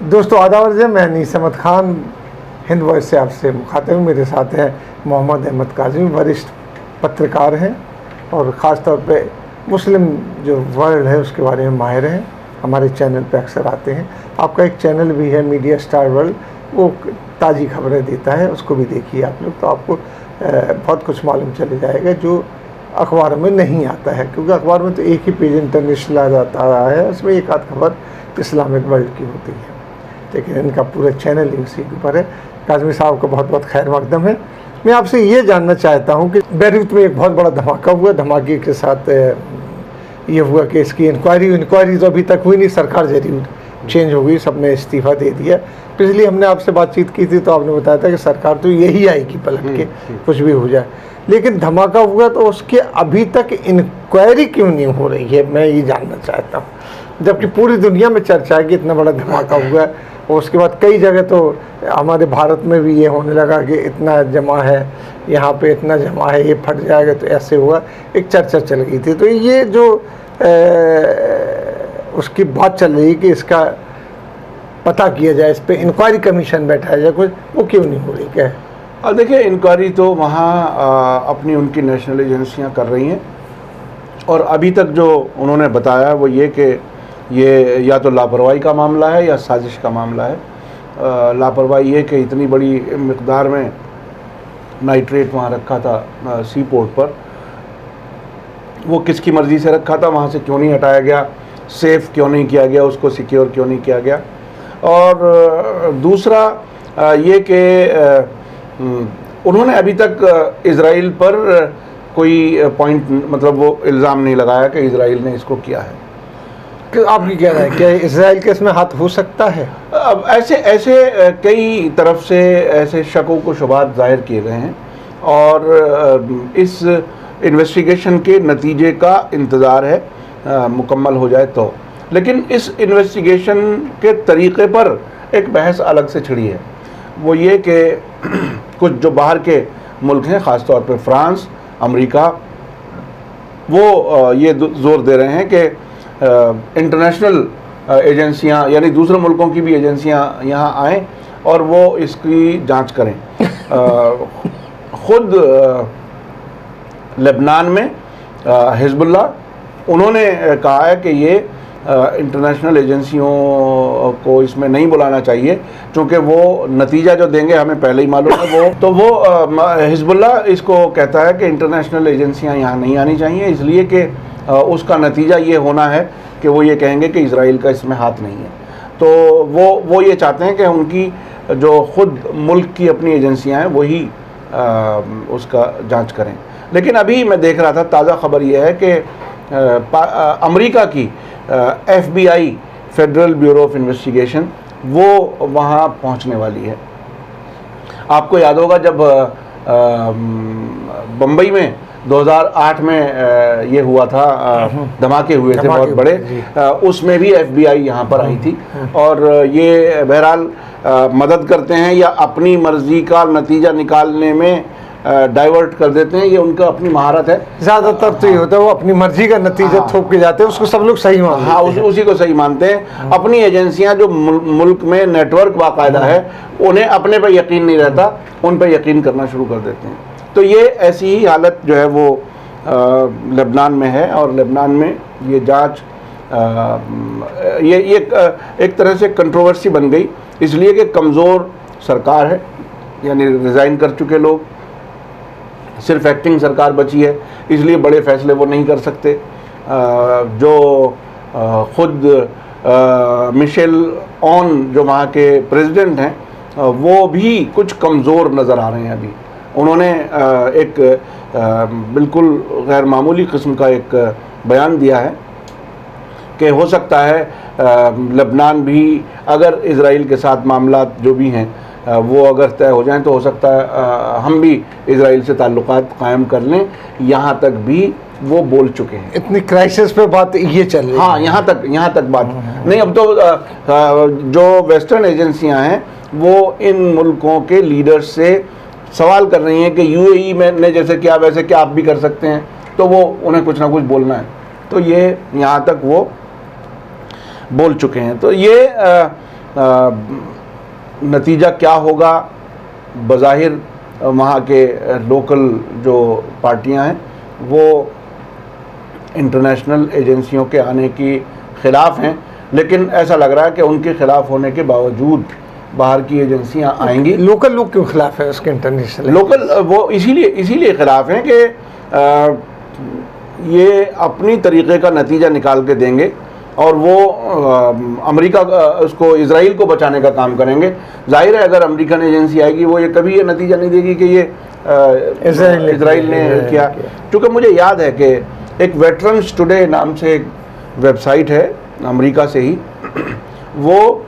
दोस्तों आदाब है, मैं अनीस अहमद खान हिंद वॉइस से आपसे मुखातिब हूँ। मेरे साथ हैं मोहम्मद अहमद काज़मी, वरिष्ठ पत्रकार हैं और ख़ास तौर पे मुस्लिम जो वर्ल्ड है उसके बारे में माहिर हैं। हमारे चैनल पे अक्सर आते हैं। आपका एक चैनल भी है मीडिया स्टार वर्ल्ड, वो ताज़ी खबरें देता है, उसको भी देखिए आप लोग, तो आपको बहुत कुछ मालूम चले जाएगा जो अखबार में नहीं आता है, क्योंकि अखबार में तो एक ही पेज इंटरनेशनल आ जाता है, उसमें एक आध खबर इस्लामिक वर्ल्ड की होती है, लेकिन इनका पूरा चैनल ही उसी के ऊपर है। काज़मी साहब का बहुत बहुत खैर मकदम है। मैं आपसे ये जानना चाहता हूँ कि बैरूत में एक बहुत बड़ा धमाका हुआ, धमाके के साथ ये हुआ कि इसकी इंक्वायरी तो अभी तक हुई नहीं, सरकार जरूर चेंज हो गई, सबने इस्तीफ़ा दे दिया। पिछली हमने आपसे बातचीत की थी तो आपने बताया था कि सरकार तो यही आएगी पलट के, कुछ भी हो जाए, लेकिन धमाका हुआ तो उसके अभी तक इंक्वायरी क्यों नहीं हो रही है, मैं ये जानना चाहता हूँ। जबकि पूरी दुनिया में चर्चा है कि इतना बड़ा धमाका हुआ है, और उसके बाद कई जगह तो हमारे भारत में भी ये होने लगा कि इतना जमा है, यहाँ पे इतना जमा है, ये फट जाएगा तो ऐसे हुआ, एक चर्चा चल गई थी। तो ये जो उसकी बात चल रही कि इसका पता किया जाए, इस पर इंक्वायरी कमीशन बैठाया जाए, कुछ वो क्यों नहीं हो रही, क्या है? अब देखिए, इंक्वायरी तो वहाँ अपनी उनकी नेशनल एजेंसियाँ कर रही हैं, और अभी तक जो उन्होंने बताया वो ये कि ये या तो लापरवाही का मामला है या साजिश का मामला है। लापरवाही ये कि इतनी बड़ी मिक़दार में नाइट्रेट वहाँ रखा था सी पोर्ट पर, वो किसकी मर्ज़ी से रखा था, वहाँ से क्यों नहीं हटाया गया, सेफ़ क्यों नहीं किया गया, उसको सिक्योर क्यों नहीं किया गया। और दूसरा ये कि उन्होंने अभी तक इज़राइल पर कोई पॉइंट, मतलब वो इल्ज़ाम नहीं लगाया कि इज़राइल ने इसको किया है। कि आपकी क्या राय है, क्या इज़राइल के इसमें हाथ हो सकता है? अब ऐसे कई तरफ से ऐसे शकों को शुबात ज़ाहिर किए गए हैं, और इस इन्वेस्टिगेशन के नतीजे का इंतज़ार है मुकम्मल हो जाए तो। लेकिन इस इन्वेस्टिगेशन के तरीक़े पर एक बहस अलग से छिड़ी है। वो ये कि कुछ जो बाहर के मुल्क हैं, ख़ास तौर पर फ्रांस, अमेरिका, वो ये ज़ोर दे रहे हैं कि इंटरनेशनल एजेंसियां, यानी दूसरे मुल्कों की भी एजेंसियां यहाँ आएँ और वो इसकी जांच करें। ख़ुद लेबनान में हिज़्बुल्लाह, उन्होंने कहा है कि ये इंटरनेशनल एजेंसियों को इसमें नहीं बुलाना चाहिए, क्योंकि वो नतीजा जो देंगे हमें पहले ही मालूम है। वो हिज़्बुल्लाह इसको कहता है कि इंटरनेशनल एजेंसियां यहाँ नहीं आनी चाहिए, इसलिए कि उसका नतीजा ये होना है कि वो ये कहेंगे कि इज़राइल का इसमें हाथ नहीं है। तो वो ये चाहते हैं कि उनकी जो ख़ुद मुल्क की अपनी एजेंसियां हैं वही उसका जांच करें। लेकिन अभी मैं देख रहा था, ताज़ा खबर ये है कि अमेरिका की FBI, federal bureau of investigation, वो वहाँ पहुँचने वाली है। आपको याद होगा जब बम्बई में 2008 में ये हुआ था, धमाके हुए थे बहुत बड़े, उसमें भी FBI यहाँ पर आई थी, और ये बहरहाल मदद करते हैं या अपनी मर्ज़ी का नतीजा निकालने में डाइवर्ट कर देते हैं, ये उनका अपनी महारत है। ज़्यादातर तो ये होता है वो अपनी मर्जी का नतीजा थोप के जाते हैं, उसको सब लोग सही मानते हैं। हाँ, उसी को सही मानते हैं। अपनी एजेंसियां जो मुल्क में नेटवर्क बाकायदा है, उन्हें अपने पर यकीन नहीं रहता, उन पर यकीन करना शुरू कर देते हैं। तो ये ऐसी ही हालत जो है वो लेबनान में है, और लेबनान में ये जांच ये एक तरह से कंट्रोवर्सी बन गई, इसलिए कि कमज़ोर सरकार है, यानी रिज़ाइन कर चुके लोग, सिर्फ एक्टिंग सरकार बची है, इसलिए बड़े फैसले वो नहीं कर सकते। जो ख़ुद मिशेल ऑन जो वहाँ के प्रेसिडेंट हैं, वो भी कुछ कमज़ोर नज़र आ रहे हैं। अभी उन्होंने एक बिल्कुल गैर मामूली किस्म का एक बयान दिया है कि हो सकता है लेबनान भी, अगर इज़राइल के साथ मामलात जो भी हैं वो अगर तय हो जाएं, तो हो सकता है हम भी इज़राइल से ताल्लुकात कायम कर लें। यहाँ तक भी वो बोल चुके हैं। इतनी क्राइसिस पे बात ये चल रही है। हाँ, यहाँ तक बात नहीं। अब तो जो वेस्टर्न एजेंसियाँ हैं वो इन मुल्कों के लीडर्स से सवाल कर रही हैं कि UAE में ने जैसे किया वैसे क्या आप भी कर सकते हैं, तो वो उन्हें कुछ ना कुछ बोलना है। तो ये यहाँ तक वो बोल चुके हैं। तो ये नतीजा क्या होगा, बज़ाहिर वहाँ के लोकल जो पार्टियां हैं वो इंटरनेशनल एजेंसियों के आने की ख़िलाफ़ हैं, लेकिन ऐसा लग रहा है कि उनके ख़िलाफ़ होने के बावजूद बाहर की एजेंसियां आएंगी। लोकल लोग क्यों खिलाफ है उसके इंटरनेशनल? लोकल वो इसीलिए ख़िलाफ़ हैं कि ये अपनी तरीक़े का नतीजा निकाल के देंगे और वो अमेरिका उसको इज़राइल को बचाने का काम करेंगे। जाहिर है अगर अमेरिकन एजेंसी आएगी वो ये कभी ये नतीजा नहीं देगी कि ये इज़राइल ने किया। क्योंकि मुझे याद है कि एक वेटरन्स टुडे नाम से एक वेबसाइट है अमेरिका से ही, वो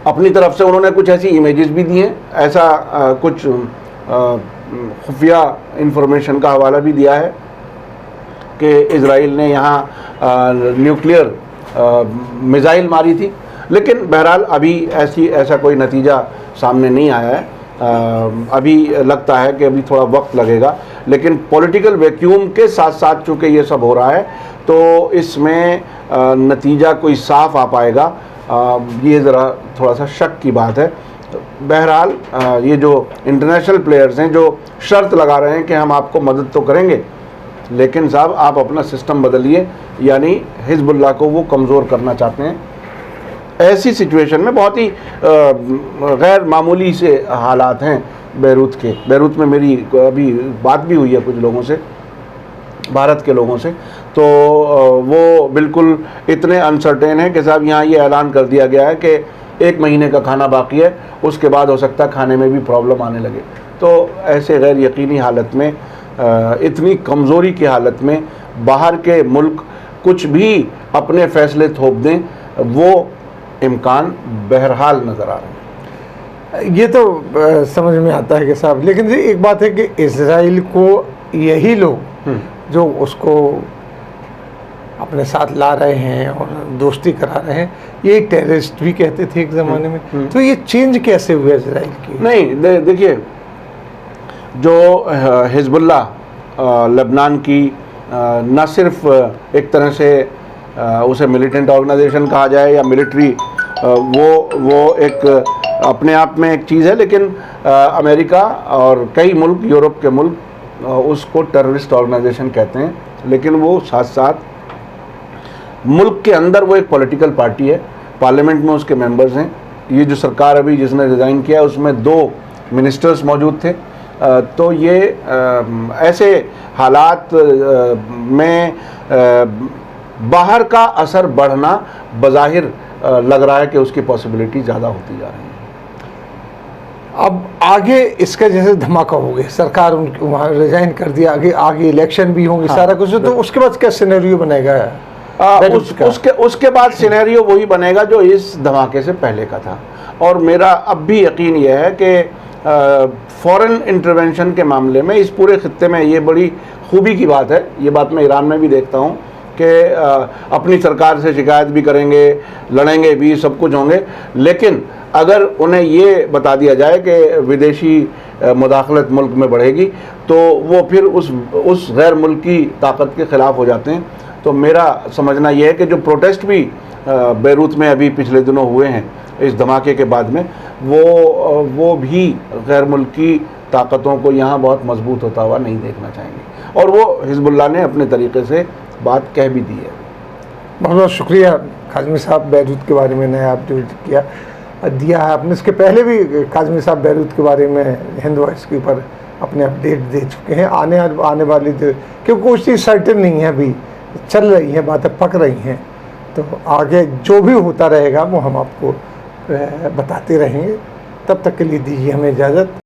अपनी तरफ से उन्होंने कुछ ऐसी इमेजेस भी दी हैं, ऐसा कुछ खुफिया इंफॉर्मेशन का हवाला भी दिया है कि इज़राइल ने यहाँ न्यूक्लियर मिज़ाइल मारी थी, लेकिन बहरहाल अभी ऐसा कोई नतीजा सामने नहीं आया है। अभी लगता है कि अभी थोड़ा वक्त लगेगा, लेकिन पॉलिटिकल वैक्यूम के साथ साथ चूँकि ये सब हो रहा है तो इसमें नतीजा कोई साफ आ पाएगा, ये ज़रा थोड़ा सा शक की बात है। बहरहाल ये जो इंटरनेशनल प्लेयर्स हैं जो शर्त लगा रहे हैं कि हम आपको मदद तो करेंगे लेकिन साहब आप अपना सिस्टम बदलिए, यानी हिजबुल्लाह को वो कमज़ोर करना चाहते हैं। ऐसी सिचुएशन में बहुत ही गैर मामूली से हालात हैं बैरूत के। बैरूत में मेरी अभी बात भी हुई है कुछ लोगों से, भारत के लोगों से, तो वो बिल्कुल इतने अनसर्टेन हैं कि साहब यहाँ ये ऐलान कर दिया गया है कि 1 महीने का खाना बाकी है, उसके बाद हो सकता है खाने में भी प्रॉब्लम आने लगे। तो ऐसे गैर यकीनी हालत में, इतनी कमज़ोरी की हालत में बाहर के मुल्क कुछ भी अपने फ़ैसले थोप दें, वो इम्कान बहरहाल नज़र आ रहे हैं। ये तो समझ में आता है कि साहब, लेकिन एक बात है कि इज़राइल को यही लोग जो उसको अपने साथ ला रहे हैं और दोस्ती करा रहे हैं, ये टेररिस्ट भी कहते थे एक ज़माने में। तो ये चेंज कैसे हुआ इज़राइल की? नहीं, देखिए जो हिजबुल्लाह लेबनान की न सिर्फ एक तरह से उसे मिलिटेंट ऑर्गेनाइजेशन कहा जाए या मिलिट्री, वो एक अपने आप में एक चीज़ है, लेकिन अमेरिका और कई मुल्क, यूरोप के मुल्क उसको टेररिस्ट ऑर्गेनाइजेशन कहते हैं। लेकिन वो साथ साथ मुल्क के अंदर वो एक पॉलिटिकल पार्टी है, पार्लियामेंट में उसके मेंबर्स हैं। ये जो सरकार अभी जिसने रिज़ाइन किया उसमें 2 मिनिस्टर्स मौजूद थे। तो ये ऐसे हालात में बाहर का असर बढ़ना बज़ाहिर लग रहा है कि उसकी पॉसिबिलिटी ज़्यादा होती जा रही है। अब आगे इसका जैसे धमाका हो गया, सरकार उनकी वहाँ रिजाइन कर दिया, आगे इलेक्शन भी होंगे, सारा कुछ, तो उसके बाद क्या सिनेरियो बनेगा? उसके बाद सिनेरियो वही बनेगा जो इस धमाके से पहले का था। और मेरा अब भी यकीन यह है कि फॉरेन इंटरवेंशन के मामले में इस पूरे खित्ते में ये बड़ी खूबी की बात है। ये बात मैं ईरान में भी देखता हूँ कि अपनी सरकार से शिकायत भी करेंगे, लड़ेंगे भी, सब कुछ होंगे, लेकिन अगर उन्हें ये बता दिया जाए कि विदेशी मुदाखलत मुल्क में बढ़ेगी तो वो फिर उस गैर मुल्की ताकत के ख़िलाफ़ हो जाते हैं। तो मेरा समझना यह है कि जो प्रोटेस्ट भी बैरूत में अभी पिछले दिनों हुए हैं इस धमाके के बाद में, वो भी गैर मुल्की ताकतों को यहाँ बहुत मजबूत होता हुआ नहीं देखना चाहेंगे। और वो हिजबुल्लाह ने अपने तरीके से बात कह भी दी है। बहुत बहुत शुक्रिया काज़मी साहब, बैरूत के बारे में नया अपडेट दिया है आपने। इसके पहले भी काज़मी साहब बैरूत के बारे में हिंद वॉइस के ऊपर अपने अपडेट दे चुके हैं। आने वाली क्योंकि कुछ चीज़ सर्टेन नहीं है, अभी चल रही हैं बातें, पक रही हैं, तो आगे जो भी होता रहेगा वो हम आपको बताते रहेंगे। तब तक के लिए दीजिए हमें इजाज़त।